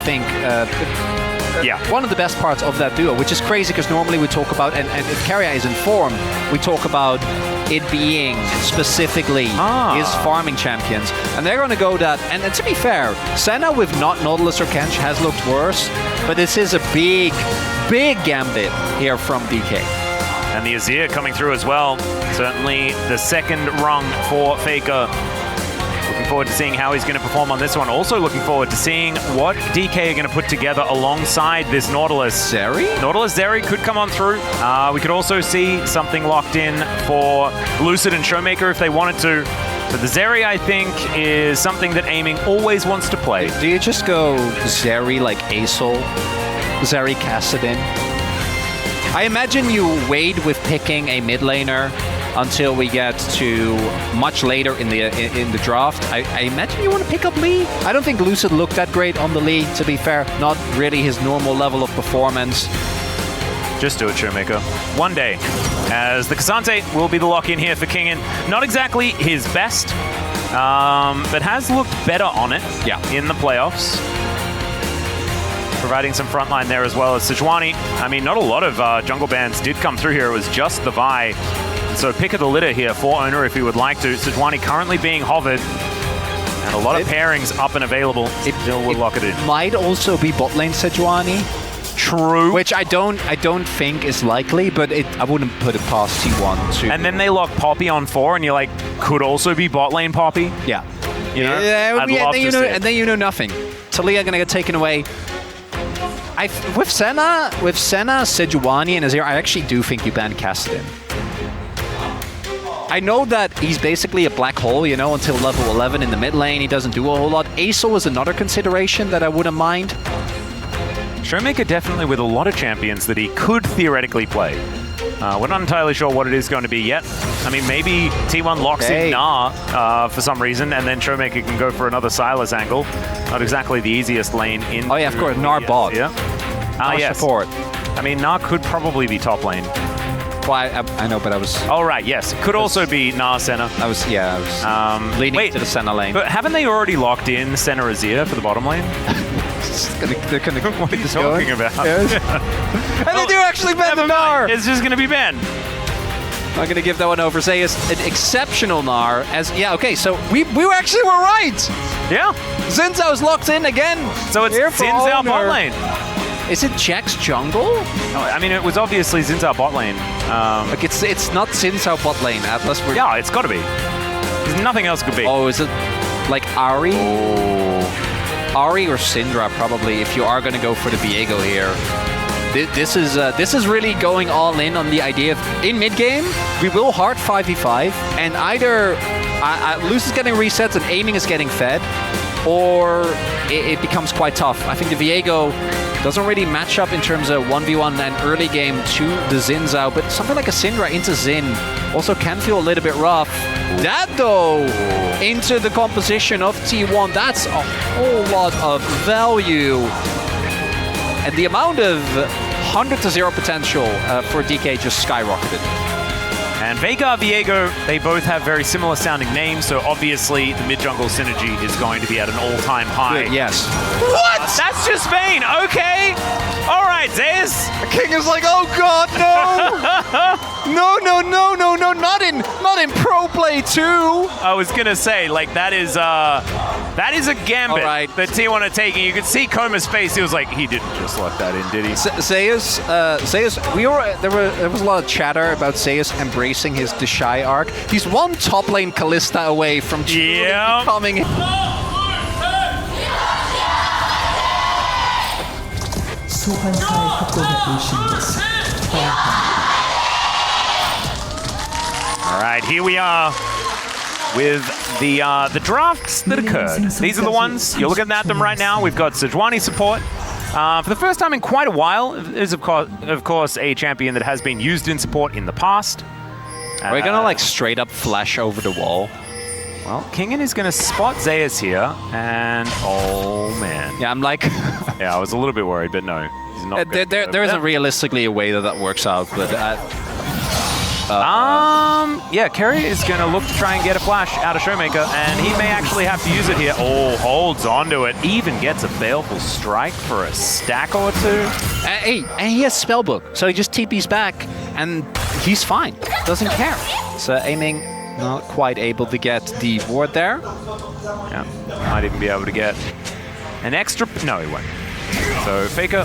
think one of the best parts of that duo, which is crazy because normally we talk about, and if Carrier is in form, we talk about it being specifically his farming champions. And they're going to go that, and to be fair, Senna with not Nautilus or Kench has looked worse, but this is a big gambit here from DK. And the Azir coming through as well. Certainly the second rung for Faker. Looking forward to seeing how he's going to perform on this one. Also looking forward to seeing what DK are going to put together alongside this Nautilus. Zeri? Nautilus Zeri could come on through. We could also see something locked in for Lucid and Showmaker if they wanted to. But the Zeri, I think, is something that Aiming always wants to play. Do you just go Zeri like Asol? Zeri Kassadin? I imagine you wait with picking a mid laner until we get to much later in the draft. I imagine you want to pick up Lee. I don't think Lucid looked that great on the Lee, to be fair. Not really his normal level of performance. Just do it, Showmaker. One day, as the K'Sante will be the lock-in here for Kingen. Not exactly his best, but has looked better on it in the playoffs. Providing some frontline there as well as Sejuani. I mean, not a lot of jungle bans did come through here. It was just the Vi. So pick of the litter here for Owner if he would like to. Sejuani currently being hovered. And a lot of pairings up and available. Still will lock it in. Might also be bot lane Sejuani. True. Which I don't think is likely, but I wouldn't put it past T1 too. And then they lock Poppy on 4 and you're like, could also be bot lane Poppy? Yeah. You know? I'd love to see it. And then you know nothing. Talia gonna get taken away. With Senna, Sejuani, and Azir, I actually do think you ban Kassadin. I know that he's basically a black hole, you know, until level 11 in the mid lane. He doesn't do a whole lot. Asol is another consideration that I wouldn't mind. Showmaker definitely with a lot of champions that he could theoretically play. We're not entirely sure what it is going to be yet. I mean, maybe T1 locks in Gnar for some reason, and then Showmaker can go for another Silas angle. Not exactly the easiest lane in. Oh yeah, of course, Gnar bot. Yeah. Yes. Support. I mean, Gnar could probably be top lane. Well, I know, but I was... Oh, right, yes. Could also be Gnar Senna. I was leaning to the Senna lane. But haven't they already locked in Senna Azir for the bottom lane? They're going to what are you talking about? And they do actually ban the Gnar! It's just going to be Ben. I'm going to give that one over. Say it's an exceptional Gnar. Okay, so we actually were right! Yeah. Xin Zhao's locked in again. So it's Xin Zhao bot lane. Is it Jack's jungle? No, I mean, it was obviously Xin Zhao bot lane. Like it's not Xin Zhao bot lane, Atlas. Yeah, it's got to be. There's nothing else could be. Oh, is it like Ari? Oh. Ari or Syndra, probably, if you are going to go for the Viego here. This is really going all in on the idea of, in mid-game, we will hard 5v5, and either Luce is getting resets and Aiming is getting fed, or it becomes quite tough. I think the Viego doesn't really match up in terms of 1v1 and early game to the Xin Zhao, but something like a Syndra into Xin also can feel a little bit rough. That though, into the composition of T1, that's a whole lot of value. And the amount of 100-0 potential for DK just skyrocketed. And Veigar, Viego, they both have very similar sounding names, so obviously the mid-jungle synergy is going to be at an all-time high. Good, yes. What? That's just Vayne, okay. All right, Zeus. The king is like, oh god, no! no, not in pro play too. I was gonna say, like, that is a gambit that T1 are taking. You could see Koma's face. He was like, he didn't just let that in, did he? Zeus, there was a lot of chatter about Zeus embracing his Deshai arc. He's one top lane Kalista away from becoming... All right, here we are with the drafts that occurred. These are the ones, you're looking at them right now. We've got Sejuani support. For the first time in quite a while, is of course a champion that has been used in support in the past. Are we gonna like straight up flash over the wall? Well, Kingen is gonna spot Zeus here, and oh man. Yeah, I'm like... yeah, I was a little bit worried, but no. He's not there isn't realistically a way that works out, but... Yeah, Kerry is going to look to try and get a flash out of Showmaker, and he may actually have to use it here. Oh, holds onto it. Even gets a Baleful Strike for a stack or two. Hey, and he has Spellbook, so he just TP's back, and he's fine. Doesn't care. So aiming, not quite able to get the ward there. Yeah, might even be able to get an extra... No, he won't. So Faker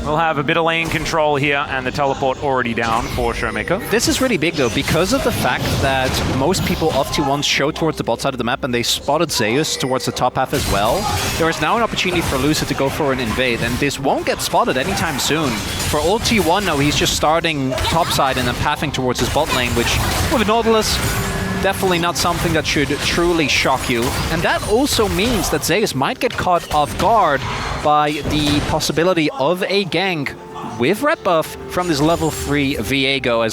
will have a bit of lane control here, and the teleport already down for Showmaker. This is really big, though, because of the fact that most people off T1 show towards the bot side of the map, and they spotted Zeus towards the top half as well. There is now an opportunity for Lucid to go for an invade, and this won't get spotted anytime soon. For old T1, now he's just starting top side and then pathing towards his bot lane, which, with a Nautilus, definitely not something that should truly shock you. And that also means that Zeus might get caught off guard by the possibility of a gank with red buff from this level 3 Viego,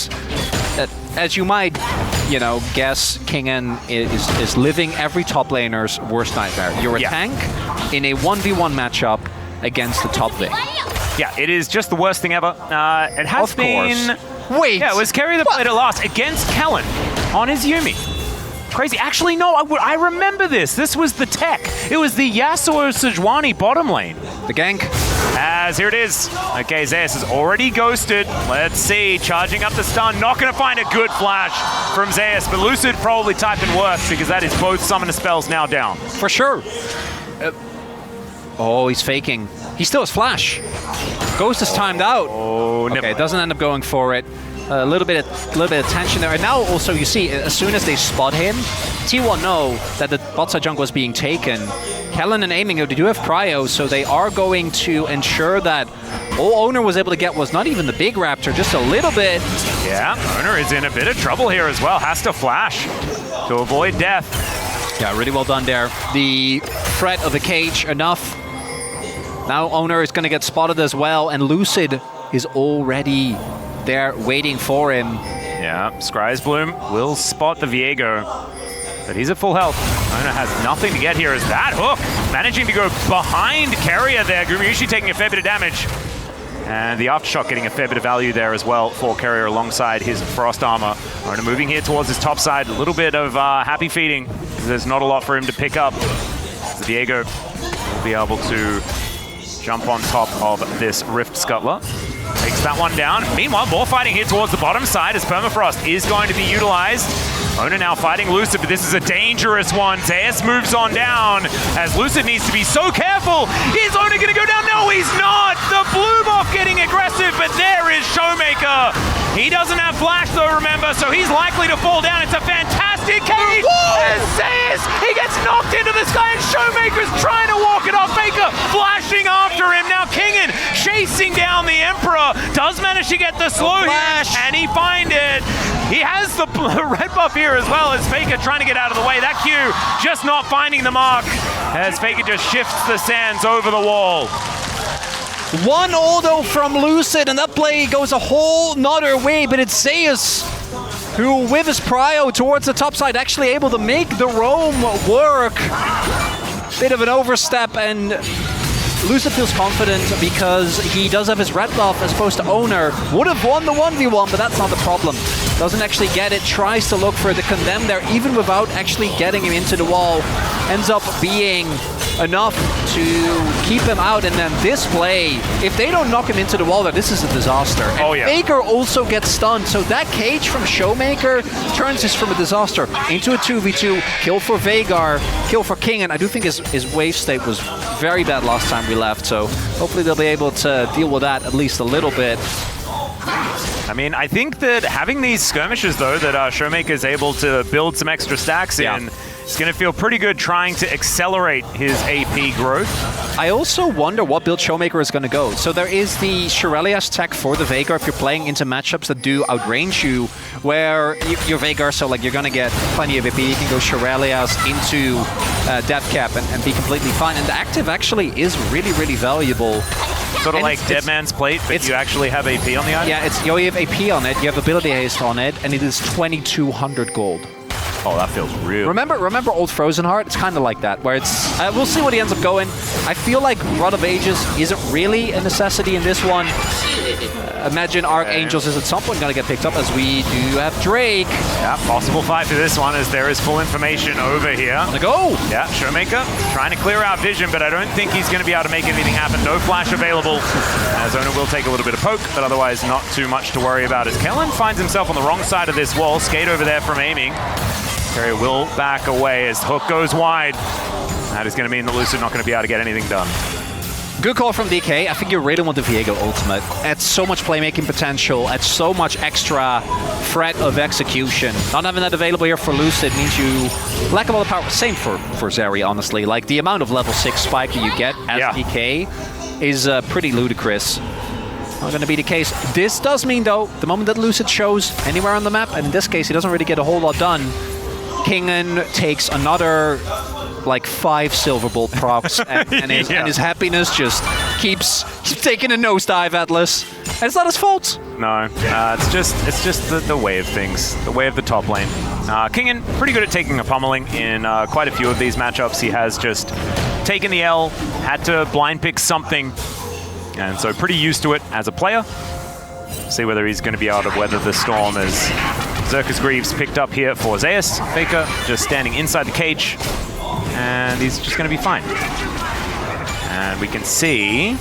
as you might, you know, guess, Kingen is living every top laner's worst nightmare. You're a tank in a 1v1 matchup against the top lane. Yeah, it is just the worst thing ever. It has been... Wait! Yeah, it was Kerry that played it last against Kellen on his Yuumi. Crazy. Actually, no, I remember this. This was the tech. It was the Yasuo Sejuani bottom lane. The gank. As here it is. Okay, Zeus is already ghosted. Let's see. Charging up the stun. Not going to find a good flash from Zeus, but Lucid probably typed in worse because that is both summoner spells now down. For sure. Oh, he's faking. He still has flash. Ghost is timed out. Oh, never. Okay, doesn't end up going for it. A little bit of tension there. And now also you see, as soon as they spot him, T1 know that the bot side jungle was being taken. Kellen and Aiming, they do have Cryo, so they are going to ensure that all Owner was able to get was not even the big Raptor, just a little bit. Yeah, Owner is in a bit of trouble here as well. Has to flash to avoid death. Yeah, really well done there. The threat of the cage, enough. Now Owner is going to get spotted as well, and Lucid is already there waiting for him. Yeah, Scry's Bloom will spot the Viego, but he's at full health. Owner has nothing to get here as that hook managing to go behind Carrier there. Gumayusi taking a fair bit of damage. And the Aftershock getting a fair bit of value there as well for Carrier alongside his Frost Armor. Owner moving here towards his top side. A little bit of happy feeding. There's not a lot for him to pick up. The Viego will be able to jump on top of this Rift Scuttler. Takes that one down. Meanwhile, more fighting here towards the bottom side as Permafrost is going to be utilized. Owner now fighting Lucid, but this is a dangerous one. Zeus moves on down as Lucid needs to be so careful. Is Owner going to go down? No, he's not. The Blue Buff getting aggressive, but there is Showmaker. He doesn't have flash though, remember, so he's likely to fall down. It's a fantastic cage. And Zeus, he gets knocked into the sky, and Showmaker's trying to walk it off. Faker flashing after him. Now Kingen chasing down the Emperor. Does manage to get the slow hit, and he finds it. He has the red buff here as well as Faker trying to get out of the way. That Q just not finding the mark as Faker just shifts the sands over the wall. One auto from Lucid, and that play goes a whole nother way, but it's Zeus who, with his prio towards the top side, actually able to make the roam work. Bit of an overstep, and Lucid feels confident because he does have his red buff as opposed to Owner. Would have won the 1v1, but that's not the problem. Doesn't actually get it, tries to look for the condemn there, even without actually getting him into the wall. Ends up being enough to keep him out, and then this play, if they don't knock him into the wall there, this is a disaster. And oh, yeah. Faker also gets stunned, so that cage from Showmaker turns this from a disaster into a 2v2, kill for Veigar, kill for King, and I do think his wave state was very bad last time we left, so hopefully they'll be able to deal with that at least a little bit. I mean, I think that having these skirmishes, though, that Showmaker is able to build some extra stacks in, it's going to feel pretty good trying to accelerate his AP growth. I also wonder what build Showmaker is going to go. So there is the Shirelias tech for the Veigar if you're playing into matchups that do outrange you, where you're Veigar, so like you're going to get plenty of AP. You can go Shirelias into Death Cap and be completely fine. And the active actually is really, really valuable. Sort of like Dead Man's Plate, but you actually have AP on the item? Yeah, you have AP on it, you have ability haste on it, and it is 2,200 gold. Oh, that feels real. Remember old Frozen Heart? It's kind of like that, where it's... we'll see what he ends up going. I feel like Rod of Ages isn't really a necessity in this one. imagine Archangels is at some point going to get picked up, as we do have Drake. Yeah, possible fight for this one, as there is full information over here. On the go! Yeah, Showmaker trying to clear out vision, but I don't think he's going to be able to make anything happen. No flash available, as Ona will take a little bit of poke, but otherwise not too much to worry about, as Kellen finds himself on the wrong side of this wall. Skate over there from aiming. Terry will back away as Hook goes wide. That is going to mean that Lucid not going to be able to get anything done. Good call from DK. I think you really want the Viego ultimate. Adds so much playmaking potential, adds so much extra threat of execution. Not having that available here for Lucid means you lack a lot of power. Same for Zeri, honestly. Like, the amount of level 6 spike that you get as DK is pretty ludicrous. Not going to be the case. This does mean, though, the moment that Lucid shows anywhere on the map, and in this case he doesn't really get a whole lot done, Kingen takes another like 5 silver bolt procs, and his happiness just keeps taking a nosedive, Atlas. And it's not his fault. No, it's just the way of things, the way of the top lane. Kingen pretty good at taking a pummeling in quite a few of these matchups. He has just taken the L, had to blind pick something, and so pretty used to it as a player. See whether he's going to be able to weather the storm, as Zerkus Greaves picked up here for Zeus. Faker just standing inside the cage, and he's just going to be fine. And we can see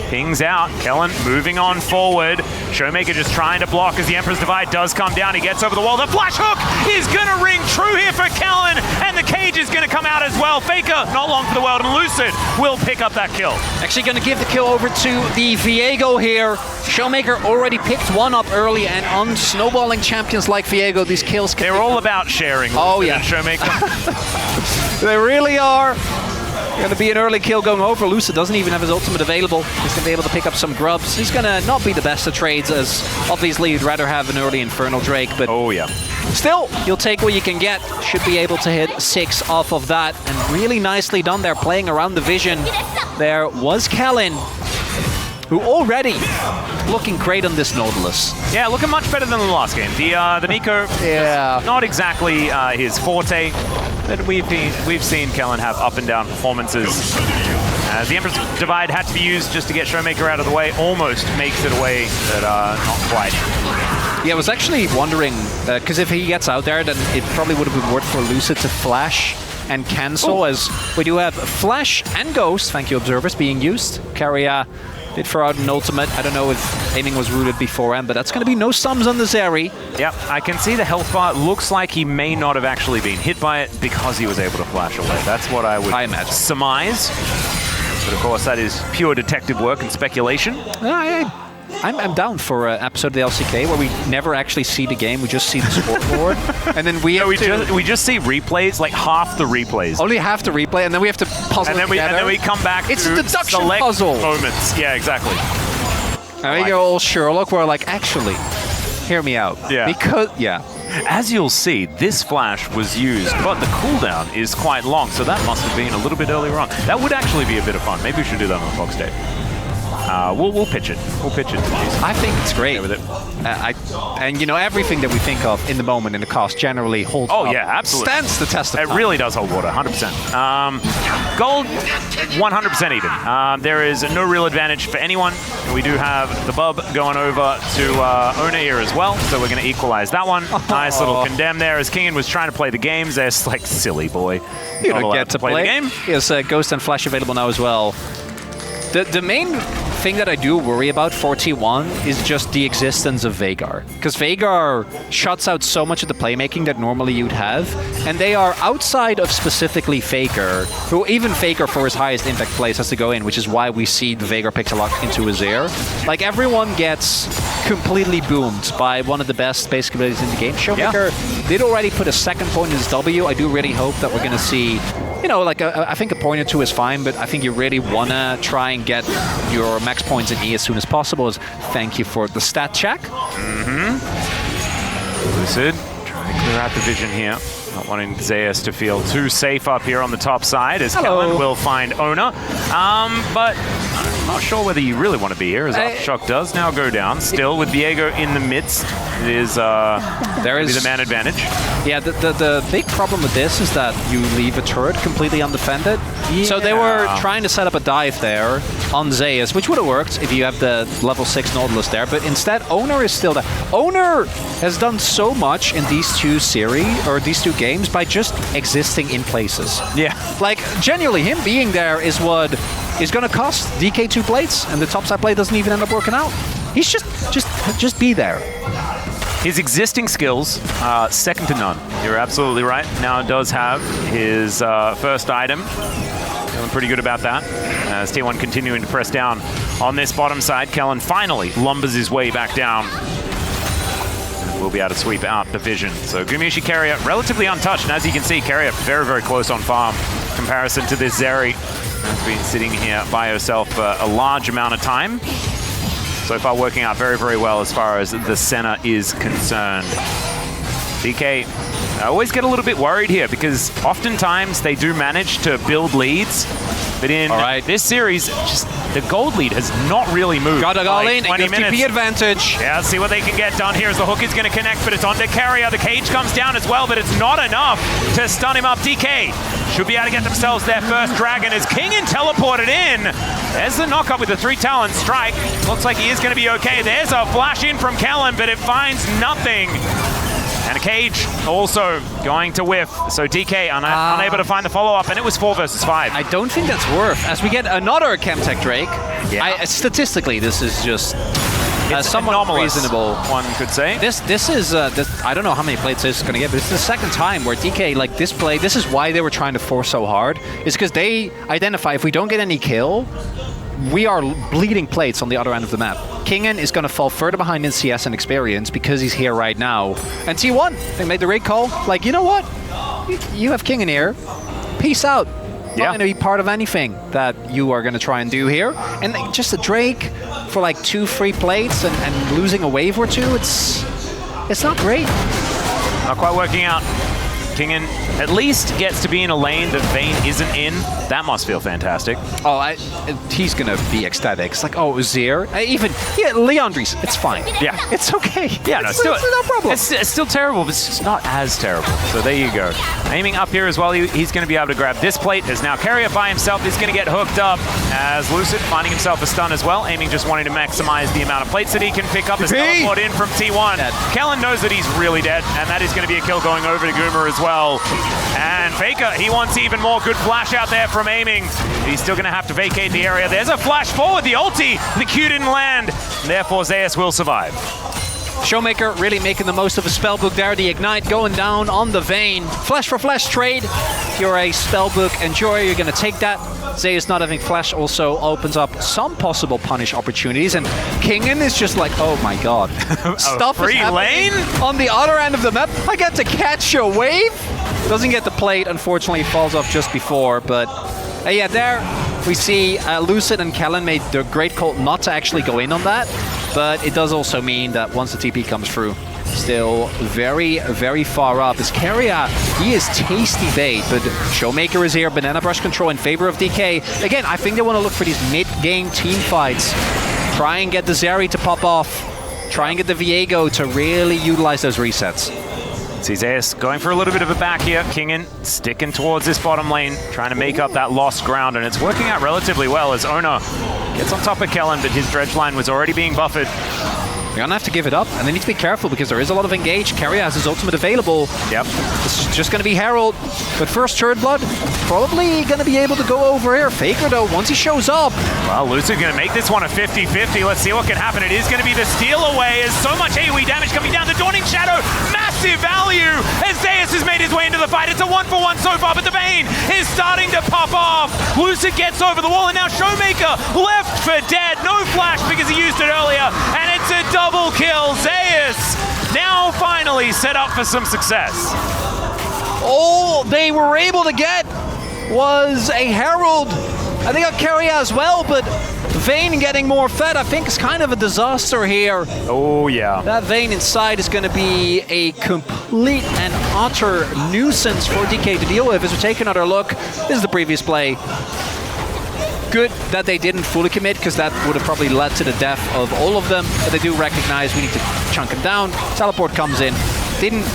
pings out. Kellen moving on forward. Showmaker just trying to block as the Emperor's Divide does come down. He gets over the wall. The flash hook is going to ring true here for Kellen, and the cage is going to come out as well. Faker, not long for the world, and Lucid will pick up that kill. Actually going to give the kill over to the Viego here. Showmaker already picked one up early, and on snowballing champions like Viego, these kills can... They're all about sharing. Oh, yeah. Showmaker. They really are. Going to be an early kill going over. Lucid doesn't even have his ultimate available. He's going to be able to pick up some grubs. He's going to not be the best of trades, as obviously you'd rather have an early Infernal Drake, but still, you'll take what you can get. Should be able to hit 6 off of that, and really nicely done there, playing around the vision. There was Kellen, who already looking great on this Nautilus. Yeah, looking much better than the last game. The Nico, not exactly his forte, but we've seen Kellen have up and down performances. The Emperor's Divide had to be used just to get Showmaker out of the way. Almost makes it away, but not quite. Yeah, I was actually wondering, because if he gets out there, then it probably would have been worth for Lucid to flash and cancel, as we do have Flash and Ghost, thank you observers, being used. Carrier did throw out an ultimate. I don't know if aiming was rooted beforehand, but that's going to be no sums on the Zeri. Yep, I can see the health bar. Looks like he may not have actually been hit by it because he was able to flash away. That's what I would imagine. Surmise. But of course, that is pure detective work and speculation. I'm down for an episode of the LCK where we never actually see the game, we just see the scoreboard. And then we just see replays, like half the replays. Only half the replay, and then we have to puzzle and then we come back it's to a deduction select puzzle. moments. Yeah, exactly. And we go all Sherlock, where like, actually, hear me out. Yeah. Because, as you'll see, this flash was used, but the cooldown is quite long, so that must have been a little bit earlier on. That would actually be a bit of fun. Maybe we should do that on the Fox Day. We'll pitch it. We'll pitch it to Jason. I think it's great. With it. And you know, everything that we think of in the moment in the cast generally holds up. Oh yeah, absolutely. Stands the test of time. It really does hold water, 100%. Gold, 100% even. There is no real advantage for anyone. We do have the Bub going over to Ona here as well, so we're going to equalize that one. Nice little condemn there, as Kingen was trying to play the games. There's like, silly boy. You don't get to play the game. Yes, Ghost and Flash available now as well. The main thing that I do worry about for T1 is just the existence of Veigar. Because Veigar shuts out so much of the playmaking that normally you'd have, and they are outside of specifically Faker, who even Faker for his highest impact plays has to go in, which is why we see the Veigar pixel lock into his ear. Like, everyone gets completely boomed by one of the best basic abilities in the game. Showmaker did already put a second point in his W. I do really hope that we're going to see, you know, like I think a point or two is fine, but I think you really want to try and get your max points in E as soon as possible. Thank you for the stat check. Lucid trying to clear out the vision here. Not wanting Zeus to feel too safe up here on the top side, as Kellen will find Ona. But Not sure whether you really want to be here, as Aftershock does now go down. Still with Viego in the midst. It is the man advantage. Yeah, the big problem with this is that you leave a turret completely undefended. Yeah. So they were trying to set up a dive there on Zeus, which would have worked if you have the level 6 Nautilus there, but instead Owner is still there. Owner has done so much in these two games by just existing in places. Yeah. Like, genuinely, him being there is what is going to cost DK 2 plates, and the topside play doesn't even end up working out. He's just be there. His existing skills are second to none. You're absolutely right. Now does have his first item. Feeling pretty good about that. As T1 continuing to press down on this bottom side, Kellen finally lumbers his way back down. We'll be able to sweep out the vision. So Gumiushi Keria relatively untouched, and as you can see, Keria very, very close on farm in comparison to this Zeri, who's been sitting here by herself for a large amount of time. So far working out very, very well as far as the Senna is concerned. DK, I always get a little bit worried here because oftentimes they do manage to build leads, but in this series, just the gold lead has not really moved. Got to go in, 20 minutes. TP advantage. Yeah, let's see what they can get done here as the hook is going to connect, but it's onto Keria. The cage comes down as well, but it's not enough to stun him up. DK should be able to get themselves their first dragon as Kingen teleported in. There's the knock-up with the 3-talon strike. Looks like he is going to be okay. There's a flash in from Kellen, but it finds nothing. And a cage also going to whiff. So DK unable to find the follow-up, and it was 4 versus 5. I don't think that's worth. As we get another Chemtech Drake, statistically, this is just somewhat reasonable. One could say. This is, I don't know how many plates this is going to get, but it's the second time where DK, like this play, this is why they were trying to force so hard, is because they identify if we don't get any kill, we are bleeding plates on the other end of the map. Kingen is going to fall further behind in CS and experience because he's here right now. And T1, they made the raid call. Like, you know what? You have Kingen here. Peace out. Not going to be part of anything that you are going to try and do here. And just a Drake for like 2 free plates and losing a wave or two, it's not great. Not quite working out. Kingen at least gets to be in a lane that Vayne isn't in. That must feel fantastic. Oh, he's going to be ecstatic. It's like, oh, Uzyr. Leandris, it's fine. Yeah. It's okay. Yeah, it's no problem. It's still terrible, but it's just not as terrible. So there you go. Aiming up here as well, he's going to be able to grab this plate. As now Keria by himself is going to get hooked up as Lucid finding himself a stun as well. Aiming just wanting to maximize the amount of plates that he can pick up. As teleport in from T1. Kellen knows that he's really dead, and that is going to be a kill going over to Goomer as well. And Faker, he wants even more. Good flash out there from Aiming. He's still going to have to vacate the area. There's a flash forward. The ulti. The Q didn't land. Therefore, Zeus will survive. Showmaker really making the most of a spellbook there. The Ignite going down on the Vayne. Flash for flash trade. If you're a spellbook enjoyer, you're going to take that. Zeus not having flash also opens up some possible punish opportunities. And Kingen is just like, oh my god. Stuff is happening on the other end of the map. I get to catch a wave. Doesn't get the plate, unfortunately, falls off just before. But yeah, there we see Lucid and Kellen made the great call not to actually go in on that. But it does also mean that once the TP comes through, still very, very far up. As Keria, he is tasty bait, but Showmaker is here. Banana Brush control in favor of DK. Again, I think they want to look for these mid-game team fights. Try and get the Zeri to pop off. Try and get the Viego to really utilize those resets. See Zeus going for a little bit of a back here. Kingen sticking towards this bottom lane, trying to make up that lost ground, and it's working out relatively well as Ona gets on top of Kellen, but his dredge line was already being buffered. They're going to have to give it up, and they need to be careful because there is a lot of engage. Keria has his ultimate available. Yep. This is just going to be Herald. But first Third Blood, probably going to be able to go over here. Faker, though, once he shows up. Well, Lucid going to make this one a 50-50. Let's see what can happen. It is going to be the steal away as so much AoE damage coming down. The Dawning Shadow, massive value as Zeus has made his way into the fight. It's a 1-for-1 so far, but the Vayne is starting to pop off. Lucid gets over the wall, and now Showmaker left for dead. No flash because he used it earlier, and it's a double kill. Zeus now finally set up for some success. All they were able to get was a Herald. I think got Keria as well, but Vayne getting more fed, I think, is kind of a disaster here. Oh, yeah. That Vayne inside is going to be a complete and utter nuisance for DK to deal with. As we take another look, this is the previous play. Good that they didn't fully commit, because that would have probably led to the death of all of them. But they do recognize we need to chunk them down. Teleport comes in. Didn't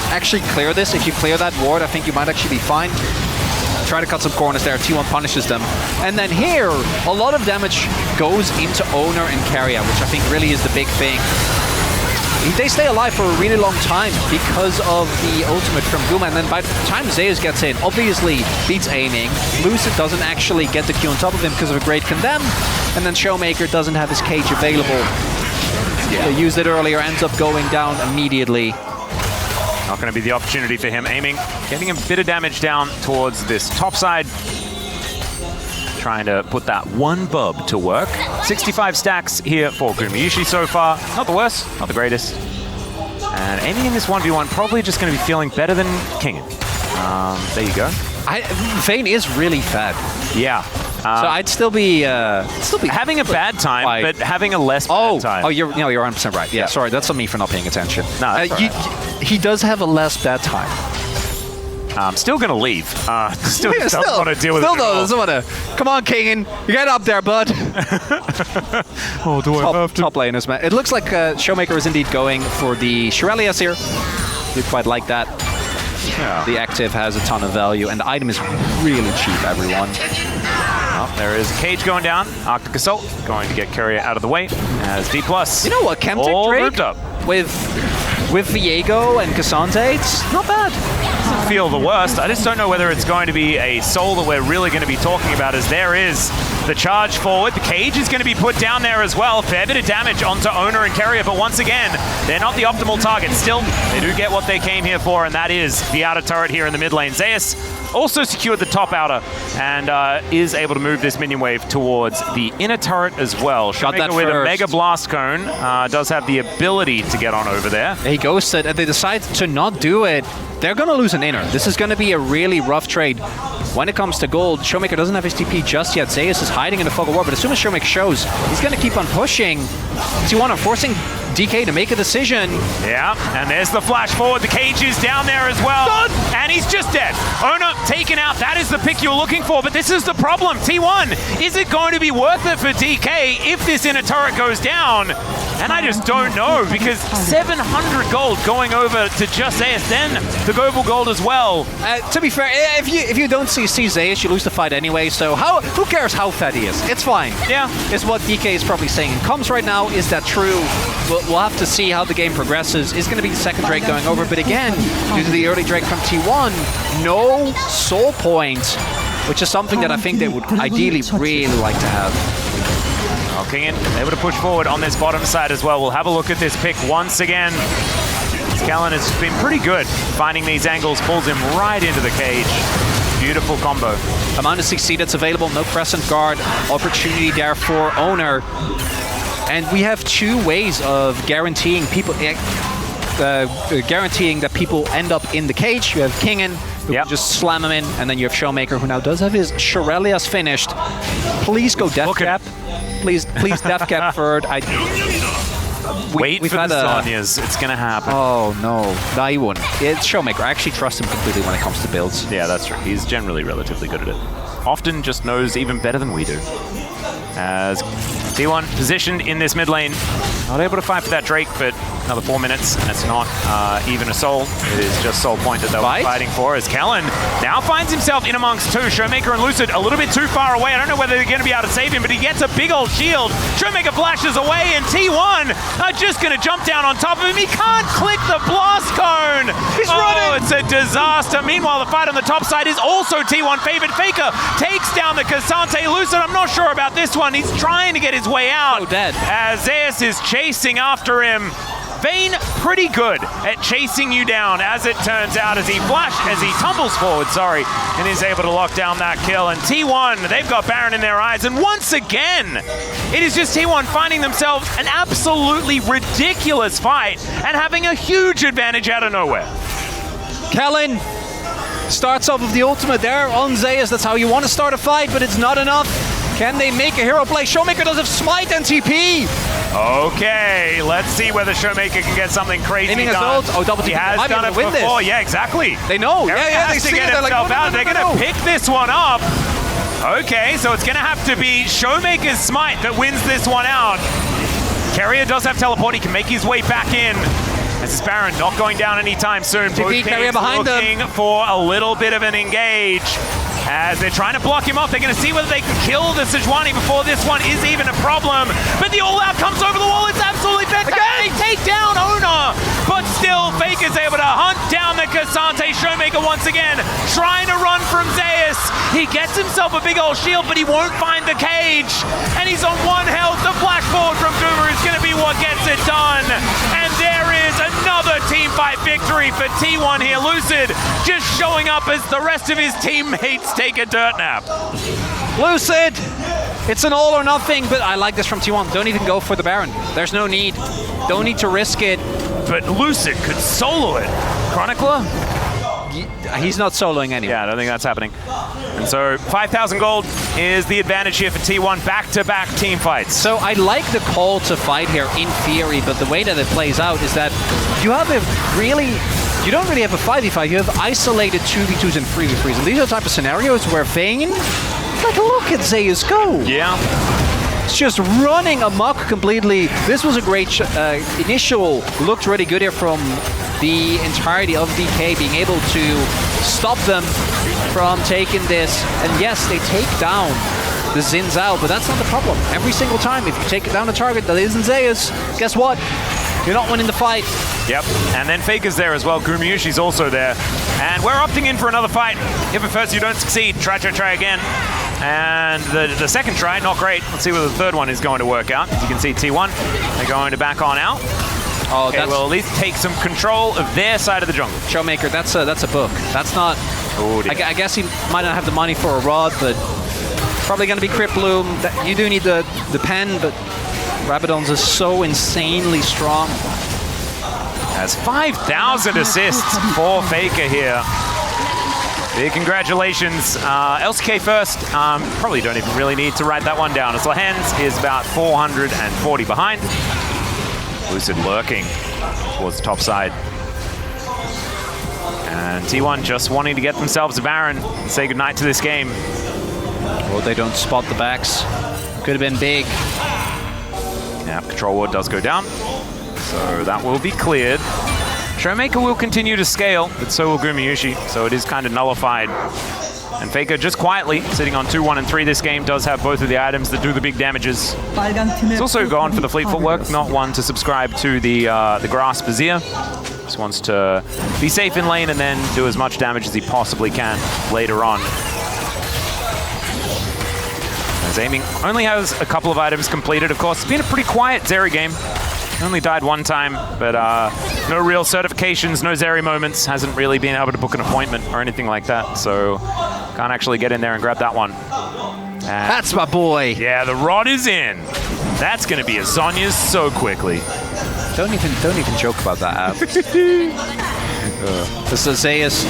actually clear this. If you clear that ward, I think you might actually be fine. Try to cut some corners there. T1 punishes them. And then here, a lot of damage goes into Owner and Keria, which I think really is the big thing. They stay alive for a really long time because of the ultimate from Guma, and then by the time Zeus gets in, obviously beats aiming. Lucid doesn't actually get the Q on top of him because of a great condemn, and then Showmaker doesn't have his cage available. Yeah. They used it earlier, ends up going down immediately. Not going to be the opportunity for him. Aiming, getting a bit of damage down towards this top side. Trying to put that one bub to work. 65 stacks here for Gumayushi so far. Not the worst, not the greatest. And aiming in this 1v1, probably just going to be feeling better than Kingen. There you go. Vayne is really fat. Yeah. So I'd still be having a bad time, but having a less bad time. Oh, you're 100% right. Yeah, sorry, that's on me for not paying attention. No, he does have a less bad time. I'm still gonna leave. Still don't want to deal with it. Still doesn't want to. Come on, Kingen, you get up there, bud. Oh, do I have to? Top laners, man. It looks like Showmaker is indeed going for the Shirelias here. We quite like that. Yeah. The active has a ton of value, and the item is really cheap, everyone. Well, there is a cage going down. Arctic Assault going to get Keria out of the way as D+. You know what, Chemtech Drake up. with Viego and Cassante, it's not bad. Doesn't feel the worst. I just don't know whether it's going to be a soul that we're really going to be talking about, as there is the charge forward. The cage is going to be put down there as well. Fair bit of damage onto Owner and Keria, but once again, they're not the optimal target. Still, they do get what they came here for, and that is the outer turret here in the mid lane. Zeus also secured the top outer and is able to move this minion wave towards the inner turret as well. Got that with first. a Mega Blast Cone, does have the ability to get on over there. He ghosted, and they decide to not do it. They're going to lose an inner. This is going to be a really rough trade. When it comes to gold, Showmaker doesn't have his TP just yet. Zeus is hiding in the fog of war, but as soon as Showmaker shows, he's going to keep on pushing. T1 forcing DK to make a decision. Yeah, and there's the flash forward. The cage is down there as well. Done. And he's just dead. Owner taken out. That is the pick you're looking for, but this is the problem. T1, is it going to be worth it for DK if this inner turret goes down? And I just don't know, because 700 gold going over to just Zeus, then the global gold as well. To be fair, if you don't see Zeus, you lose the fight anyway, so who cares how fat he is? It's fine. Yeah. Is what DK is probably saying. Comes right now, is that true? We'll have to see how the game progresses. Is going to be the second Drake going over, but again, due to the early Drake from T1, no soul point, which is something that I think they would ideally really like to have. Kingen able to push forward on this bottom side as well. We'll have a look at this pick once again. Callan has been pretty good finding these angles, pulls him right into the cage. Beautiful combo. Amount of CC that's available, no Crescent Guard, opportunity there for Owner. And we have two ways of guaranteeing people, guaranteeing that people end up in the cage. You have Kingen, who can just slam him in, and then you have Showmaker, who now does have his Shirelias finished. Please go Death Cap. Please Death Cap third. Wait for the Zonyas. It's going to happen. Oh, no. No, he wouldn't. It's Showmaker. I actually trust him completely when it comes to builds. Yeah, that's true. He's generally relatively good at it. Often just knows even better than we do. As T1 positioned in this mid lane. Not able to fight for that Drake, but another 4 minutes, and it's not even a soul. It is just soul point that they were fighting for, as Callan now finds himself in amongst two. Showmaker and Lucid a little bit too far away. I don't know whether they're going to be able to save him, but he gets a big old shield. Showmaker flashes away, and T1 are just going to jump down on top of him. He can't click the blast cone. He's running. It's a disaster. Meanwhile, the fight on the top side is also T1 favored. Faker takes down the Cassante. Lucid, I'm not sure about this one. He's trying to get his way out. Oh, dead. As Zeus is chasing after him. Vayne pretty good at chasing you down, as it turns out, as he tumbles forward, and is able to lock down that kill. And T1, they've got Baron in their eyes, and once again, it is just T1 finding themselves an absolutely ridiculous fight and having a huge advantage out of nowhere. Callan starts off with the ultimate there on Zeus. That's how you want to start a fight, but it's not enough. Can they make a hero play? Showmaker does have Smite and TP. Okay, let's see whether Showmaker can get something crazy done. Oh, double TP. He has done it before. Yeah, exactly. They know. Yeah, they see it. They're like, They're going to pick this one up. Okay, so it's going to have to be Showmaker's Smite that wins this one out. Carrier does have teleport. He can make his way back in. This is Baron not going down anytime soon. Both Carrier behind looking for a little bit of an engage. As they're trying to block him off, they're going to see whether they can kill the Sejuani before this one is even a problem. But the all-out comes over the wall. It's absolutely fantastic. They take down Owner, but still Faker's able to hunt down the Cassante. Showmaker once again trying to run from Zeus. He gets himself a big old shield, but he won't find the cage. And he's on 1 health. The flash forward from Guru is going to be what gets it done. And there is another team fight victory for T1 here. Lucid just showing up as the rest of his teammates take a dirt nap. Lucid! It's an all or nothing, but I like this from T1. Don't even go for the Baron. There's no need. Don't need to risk it. But Lucid could solo it. Chronicler? He's not soloing anyway. Yeah, I don't think that's happening. And so 5,000 gold is the advantage here for T1. Back-to-back team fights. So I like the call to fight here in theory, but the way that it plays out is that you have a really... You don't really have a 5v5, you have isolated 2v2s and 3v3s. And these are the type of scenarios where Vayne, like, look at Zeus go. Yeah. It's just running amok completely. This was a great initial, looked really good here from the entirety of DK, being able to stop them from taking this. And yes, they take down the Xin Zhao, but that's not the problem. Every single time, if you take down a target that isn't Zeus, guess what? You're not winning the fight. Yep, and then Faker's there as well. Gumayushi's also there. And we're opting in for another fight. If at first you don't succeed, try again. And the second try, not great. Let's see whether the third one is going to work out. As you can see, T1, they're going to back on out. Oh, okay, we'll at least take some control of their side of the jungle. Showmaker, that's a book. That's not... Oh, I guess he might not have the money for a rod, but probably going to be Crypt Bloom. You do need the pen, but Rabadon's is so insanely strong. Has 5,000 assists for Faker here. Big congratulations. LCK first. Probably don't even really need to write that one down. As Lahens is about 440 behind. Lucid lurking towards the top side. And T1 just wanting to get themselves a Baron. Say goodnight to this game. Well, they don't spot the backs. Could have been big. Yeah, control ward does go down. So that will be cleared. Showmaker will continue to scale, but so will Gumayushi. So it is kind of nullified. And Faker just quietly, sitting on 2, 1, and 3 this game, does have both of the items that do the big damages. He's also gone for the fleet footwork, not one to subscribe to the Grasp Vizier. Just wants to be safe in lane and then do as much damage as he possibly can later on. As aiming only has a couple of items completed, of course. It's been a pretty quiet Zeri game. Only died one time, but no real certifications, no Zeri moments. Hasn't really been able to book an appointment or anything like that, so can't actually get in there and grab that one. That's my boy. Yeah, the rod is in. That's going to be a Zhonya's so quickly. Don't even joke about that. This is Zeus.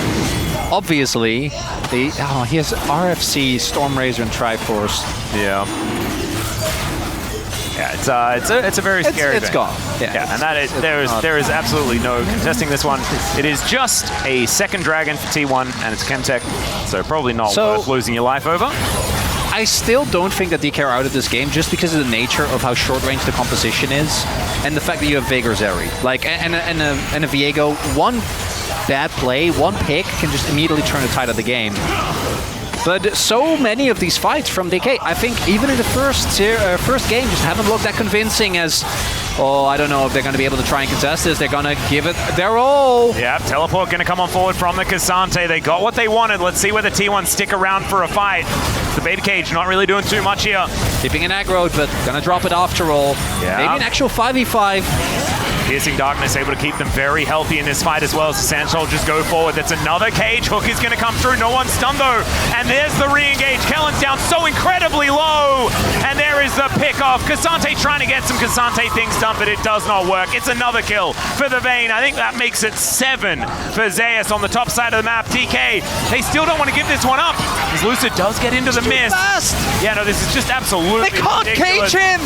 Obviously, he has RFC, Stormrazor, and Triforce. Yeah. Yeah, it's a very scary It's thing. gone. Yeah, and that is there is absolutely no contesting this one. It is just a second dragon for T1, and it's Chemtech, so probably not worth losing your life over. I still don't think that DK are out of this game just because of the nature of how short range the composition is, and the fact that you have Veigar Zeri. Like, and a Viego, one bad play, one pick can just immediately turn the tide of the game. But so many of these fights from DK, I think even in the first game, just haven't looked that convincing as, oh, I don't know if they're going to be able to try and contest this. They're going to give it their all. Yeah, teleport going to come on forward from the Cassante. They got what they wanted. Let's see whether T1 stick around for a fight. The beta cage not really doing too much here. Keeping an aggro, but going to drop it after all. Yeah. Maybe an actual 5v5. Piercing Darkness able to keep them very healthy in this fight as well as the Sand Soldiers go forward. That's another cage. Hook is going to come through. No one's stunned though. And there's the re-engage. Kellen's down so incredibly low. And there is the pick-off. Cassante trying to get some Cassante things done, but it does not work. It's another kill for the Vayne. I think that makes it 7 for Zeus on the top side of the map. DK, they still don't want to give this one up. As Lucid does get into the mist. Fast. Yeah, no, this is just absolutely They can't ridiculous. cage him!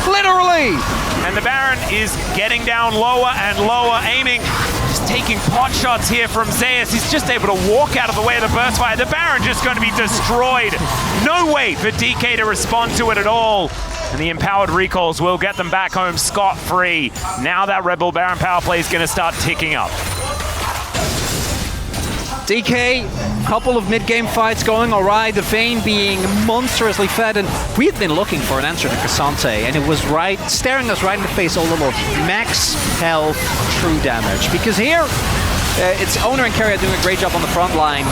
Literally! And the Baron is getting down lower and lower, aiming just taking pot shots here from Zeus. He's just able to walk out of the way of the burst fire. The Baron just going to be destroyed. No way for DK to respond to it at all. And the empowered recalls will get them back home scot-free. Now that Red Bull Baron power play is going to start ticking up. DK, couple of mid-game fights going all right, the Vayne being monstrously fed, and we've been looking for an answer to Cassante, and it was right, staring us right in the face all over. Max health, true damage. Because here, it's Owner and Carrier doing a great job on the front line.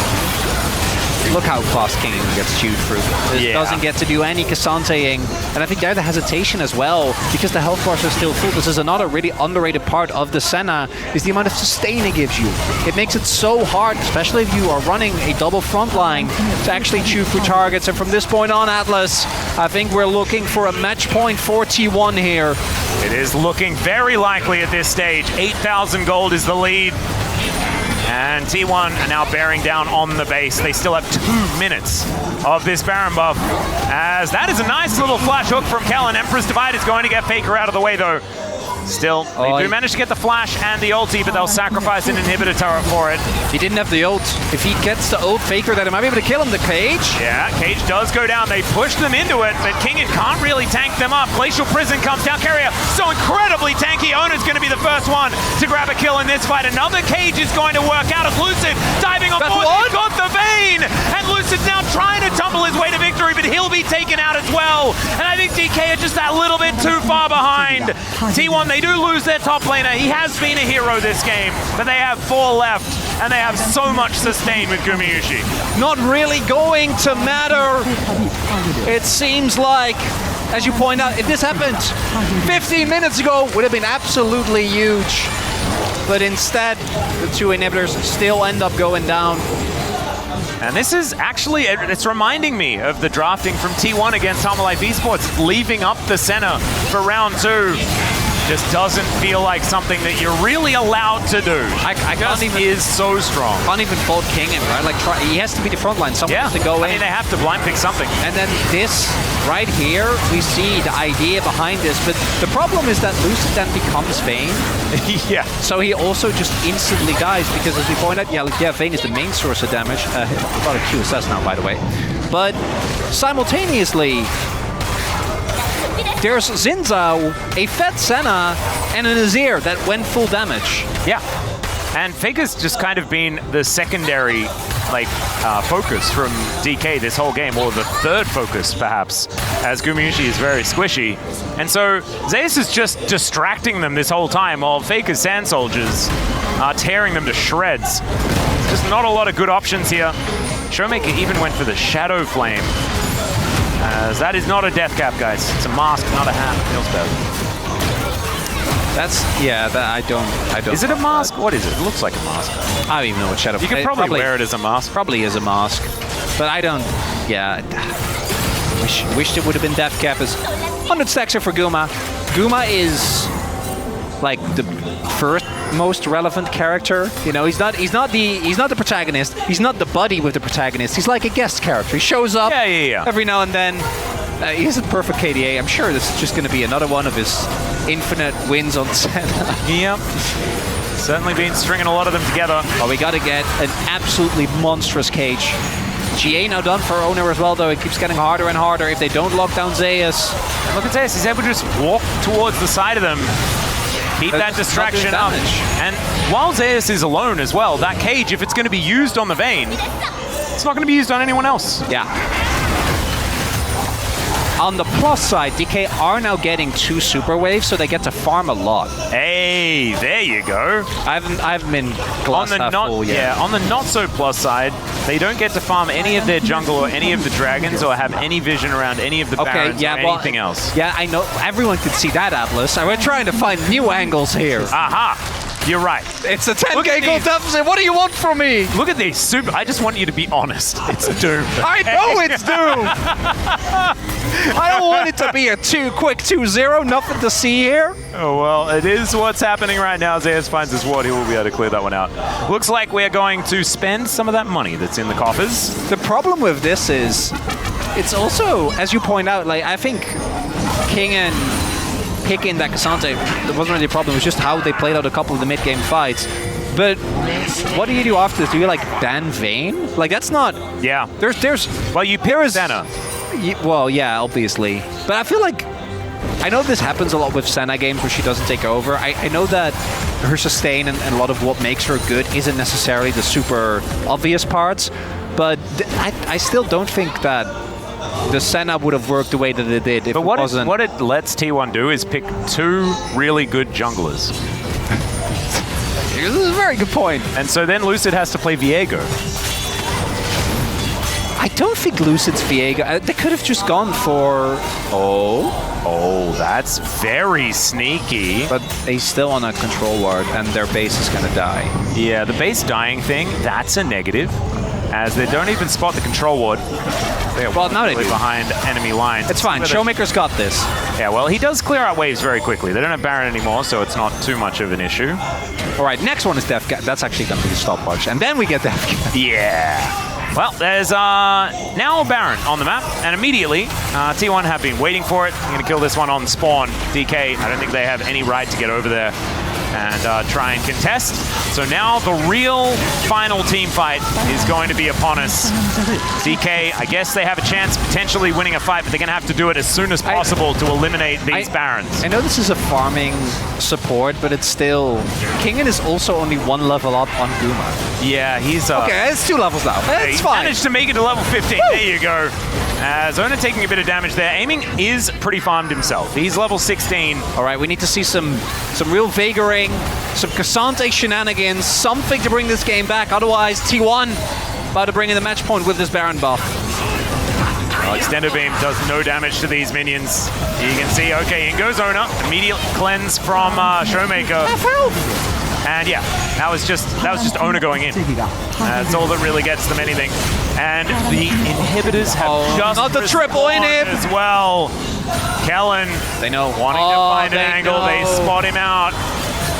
Look how fast King gets chewed through. It doesn't get to do any Cassanteing. And I think there the hesitation as well, because the health bars are still full. This is another really underrated part of the Senna, is the amount of sustain it gives you. It makes it so hard, especially if you are running a double front line, to actually chew through targets. And from this point on, Atlas, I think we're looking for a match point for T1 here. It is looking very likely at this stage. 8,000 gold is the lead. And T1 are now bearing down on the base. They still have 2 minutes of this Baron buff. As that is a nice little flash hook from Kellen. Emperor's Divide is going to get Faker out of the way though. Still, they do manage to get the flash and the ulti, but they'll sacrifice an inhibitor turret for it. He didn't have the ult. If he gets the ult, Faker, then he might be able to kill him. The Cage. Yeah, Cage does go down. They push them into it, but Kingen can't really tank them up. Glacial Prison comes down. Carrier, so incredibly tanky. Owner's going to be the first one to grab a kill in this fight. Another Cage is going to work out as Lucid diving on board. He's got the Vayne, and Lucid's now trying to tumble his way to victory, but he'll be taken out as well. And I think DK are just that little bit too far behind. T1, they do lose their top laner. He has been a hero this game, but they have 4 left, and they have so much sustain with Gumayusi. Not really going to matter. It seems like, as you point out, if this happened 15 minutes ago, would have been absolutely huge. But instead, the 2 inhibitors still end up going down. And this is actually, it's reminding me of the drafting from T1 against Harmalife Esports, leaving up the center for round 2. Just doesn't feel like something that you're really allowed to do. I can't even, is so strong. Can't even fault Kingen, right? Like, he has to be the front line. Someone has to go in. I mean, they have to blind pick something. And then this, right here, we see the idea behind this. But the problem is that Lucid then becomes Vayne. Yeah. So he also just instantly dies, because as we point out, Vayne is the main source of damage. A lot of QSS now, by the way. But simultaneously, there's Zinzao, a fed Senna, and an Azir that went full damage. Yeah. And Faker's just kind of been the secondary focus from DK this whole game, or the third focus perhaps, as Gumayusi is very squishy. And so Zeus is just distracting them this whole time while Faker's Sand Soldiers are tearing them to shreds. Just not a lot of good options here. Showmaker even went for the Shadow Flame. As that is not a death cap, guys. It's a mask, not a hat. Feels bad. That's, I don't. Is it a mask? What is it? It looks like a mask. I don't even know what Shadow You could probably wear it as a mask. Probably is a mask. But I don't, Wished it would have been death cap. As 100 stacks are for Guma. Guma is like the first most relevant character. You know, he's not the protagonist. He's not the buddy with the protagonist. He's like a guest character. He shows up every now and then. He has a perfect KDA. I'm sure this is just going to be another one of his infinite wins on Senna. Yep. Certainly been stringing a lot of them together. Oh, we got to get an absolutely monstrous Cage. GA now done for Owner as well, though. It keeps getting harder and harder if they don't lock down Zeus. And look at Zeus. He's able to just walk towards the side of them. Keep that distraction up. And while Zeus is alone as well, that Cage, if it's going to be used on the Vayne, it's not going to be used on anyone else. Yeah. On the plus side, DK are now getting 2 super waves, so they get to farm a lot. Hey, there you go. I haven't been glass half full yet. Yeah, on the not so plus side, they don't get to farm any of their jungle or any of the dragons or have any vision around any of the barons or anything else. Yeah, I know. Everyone could see that, Atlas. We're trying to find new angles here. Aha! You're right. It's a 10k gold deficit. What do you want from me? Look at these super. I just want you to be honest. It's Doom. I know it's Doom. I don't want it to be a quick 2-0. Nothing to see here. Oh, well, it is what's happening right now. Zeus finds his ward. He will be able to clear that one out. Looks like we're going to spend some of that money that's in the coffers. The problem with this is, it's also, as you point out, like, I think King and picking that Cassante, there wasn't really a problem. It was just how they played out a couple of the mid-game fights. But what do you do after this? Do you like ban Vayne? Like that's not. Yeah. There's. Well, you pick Senna. Well, yeah, obviously. But I feel like I know this happens a lot with Senna games where she doesn't take over. I know that her sustain and a lot of what makes her good isn't necessarily the super obvious parts, but I still don't think that the Senna would have worked the way that it did if but it wasn't. What it lets T1 do is pick 2 really good junglers. This is a very good point. And so then Lucid has to play Viego. I don't think Lucid's Viego. They could have just gone for. Oh, that's very sneaky. But they still on a control ward, and their base is gonna die. Yeah, the base dying thing, that's a negative, as they don't even spot the control ward. They are now they do. behind enemy lines. It's fine. Showmaker's got this. Yeah, well, he does clear out waves very quickly. They don't have Baron anymore, so it's not too much of an issue. All right, next one is Def. That's actually gonna be a stopwatch, and then we get Def. Yeah. Well, there's now Baron on the map, and immediately T1 have been waiting for it. I'm going to kill this one on spawn. DK, I don't think they have any right to get over there and try and contest. So now the real final team fight is going to be upon us. DK, I guess they have a chance potentially winning a fight, but they're going to have to do it as soon as possible to eliminate these Barons. I know this is a farming support, but it's still... Kingen is also only 1 level up on Guma. Yeah, he's... okay, it's 2 levels now. It's fine. He managed to make it to level 15. Woo! There you go. Zona taking a bit of damage there. Aiming is pretty farmed himself. He's level 16. All right, we need to see some real Vagaring, some Cassante shenanigans, something to bring this game back. Otherwise, T1 about to bring in the match point with this Baron buff. Well, Extendo Beam does no damage to these minions. You can see, okay, in goes Zona. Immediate cleanse from Showmaker. And yeah, that was just Ona going in. That's all that really gets them anything. And the inhibitors have just not the triple inhib as well. Kellen, they know wanting to find an angle, they spot him out.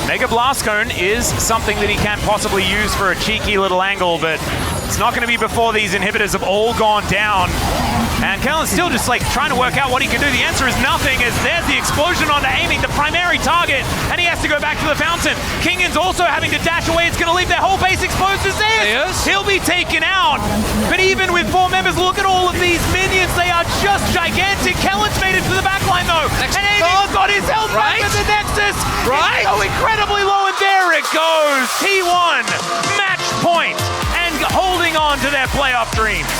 Mega Blast Cone is something that he can't possibly use for a cheeky little angle, but it's not going to be before these inhibitors have all gone down. And Kellen's still just like trying to work out what he can do. The answer is nothing, as there's the explosion onto aiming, the primary target, and he has to go back to the fountain. Kingan's also having to dash away. It's going to leave their whole base exposed as this. Yes. He'll be taken out. But even with 4 members, look at all of these minions. They are just gigantic. Kellen's made it to the backline though. And Aiming's got his health back at the Nexus. It's so incredibly low, and there it goes. T1, match point, and holding on to their playoff dreams.